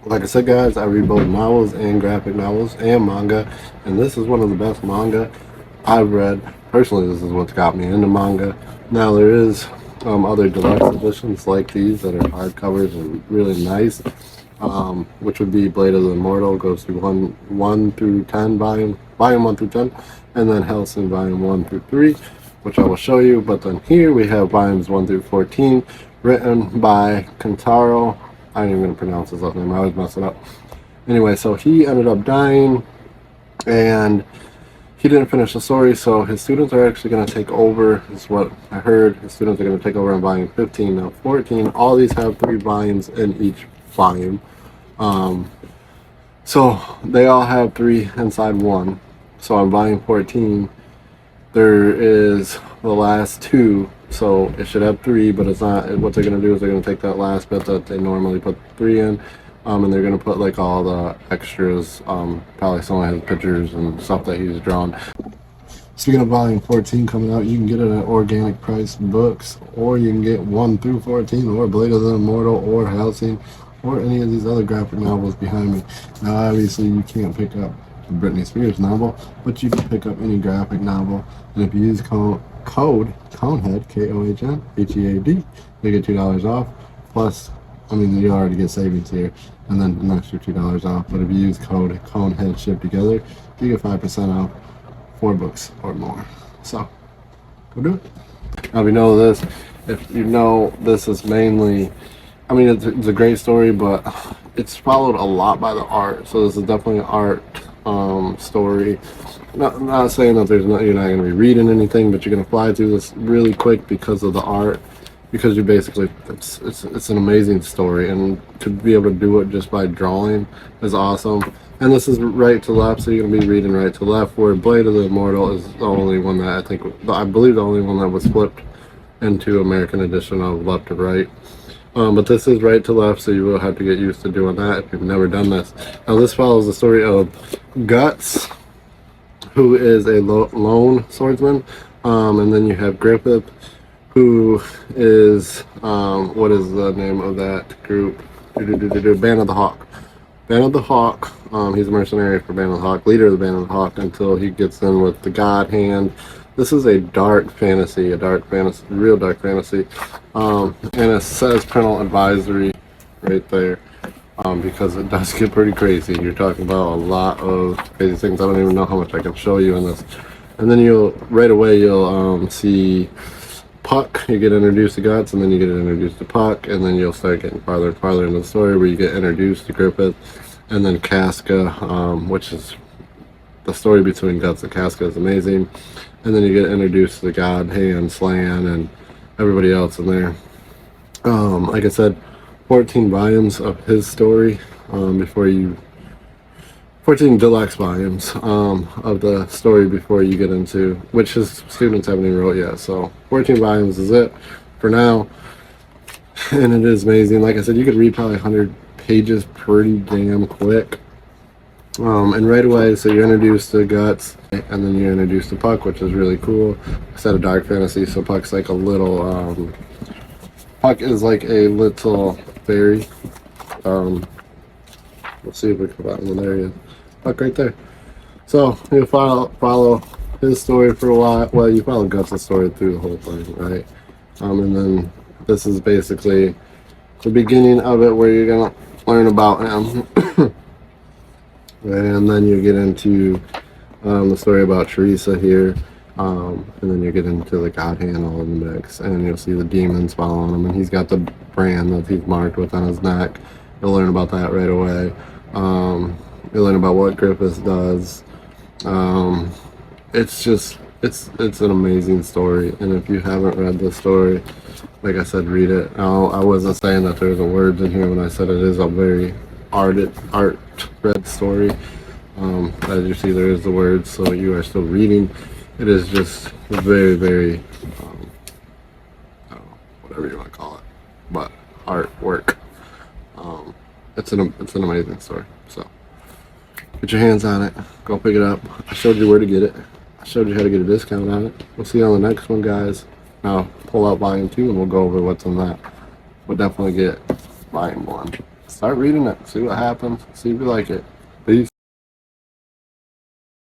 Like I said, guys, I read both novels and graphic novels and manga, and this is one of the best manga I've read. Personally, this is what's got me into manga. Now, there is other deluxe editions like these that are hardcovers and really nice, which would be Blade of the Immortal, goes through 1 through 10, volume 1 through 10, and then Hellsing volume 1 through 3, which I will show you. But then here we have volumes 1 through 14, written by Kentaro. I ain't even going to pronounce his last name. I always mess it up. Anyway, so he ended up dying, and he didn't finish the story, so his students are actually going to take over, is what I heard. His students are going to take over on volume 15. Now, 14, all these have 3 volumes in each volume. So they all have 3 inside 1. So on volume 14, there is the last 2. So it should have 3, but it's not. What they're going to do is they're going to take that last bit that they normally put 3 in, and they're going to put like all the extras, probably some of his pictures and stuff that he's drawn. Speaking of volume 14 coming out, you can get it at organic price books, or you can get 1 through 14, or Blade of the Immortal, or Hellsing, or any of these other graphic novels behind me. Now, obviously, you can't pick up the Britney Spears novel, but you can pick up any graphic novel, and if you use code CONEHEAD, KOHNHEAD, you get $2 off. Plus, I mean, you already get savings here, and then an extra $2 off. But if you use code CONEHEAD shipped together, you get 5% off 4 books or more. So, go do it. Now, if you know this, this is mainly, I mean, it's a great story, but it's followed a lot by the art. So this is definitely an art story. Not saying that you're not going to be reading anything, but you're going to fly through this really quick because of the art. Because you basically, it's an amazing story, and to be able to do it just by drawing is awesome. And this is right to left, so you're going to be reading right to left. Where Blade of the Immortal is the only one that I believe the only one that was flipped into American edition of left to right. But this is right to left, so you will have to get used to doing that if you've never done this. Now, this follows the story of Guts, who is a lone swordsman, and then you have Griffith, who is, what is the name of that group? Band of the Hawk. Band of the Hawk, he's a mercenary for Band of the Hawk, leader of the Band of the Hawk, until he gets in with the God Hand. This is a dark fantasy, real dark fantasy, and it says parental advisory right there, because it does get pretty crazy. You're talking about a lot of crazy things. I don't even know how much I can show you in this. And then right away you'll see Puck. You get introduced to Guts, and then you get introduced to Puck, and then you'll start getting farther and farther into the story where you get introduced to Griffith, and then Casca, which is the story between Guts and Casca is amazing. And then you get introduced to the God Hand, Slan, and everybody else in there. Like I said, 14 volumes of his story 14 deluxe volumes of the story before you get into, which his students haven't even wrote yet. So 14 volumes is it for now, and it is amazing. Like I said, you could read probably 100 pages pretty damn quick. And right away, so you're introduced to Guts, and then you're introduced to Puck, which is really cool. Instead of dark fantasy, so Puck's like a little, Puck is like a little fairy. Let's see if we can find him. There he is. Puck right there. So you follow his story for a while. Well, you follow Guts' story through the whole thing, right? And then this is basically the beginning of it, where you're gonna learn about him. And then you get into the story about Teresa here, and then you get into the God Hand all in the mix, and you'll see the demons following him, and he's got the brand that he's marked with on his neck. You'll learn about that right away. You'll learn about what Griffith does. It's an amazing story, and if you haven't read this story, like I said, read it. I wasn't saying that there's words in here when I said it is a very art read story. As you see, there is the words, so you are still reading. It is just very, very, I don't know, whatever you want to call it, but artwork. It's an amazing story. So get your hands on it. Go pick it up. I showed you where to get it. I showed you how to get a discount on it. We'll see you on the next one, guys. Now pull out volume 2, and we'll go over what's in that. We'll definitely get volume 1. Start reading it. See what happens. See if you like it.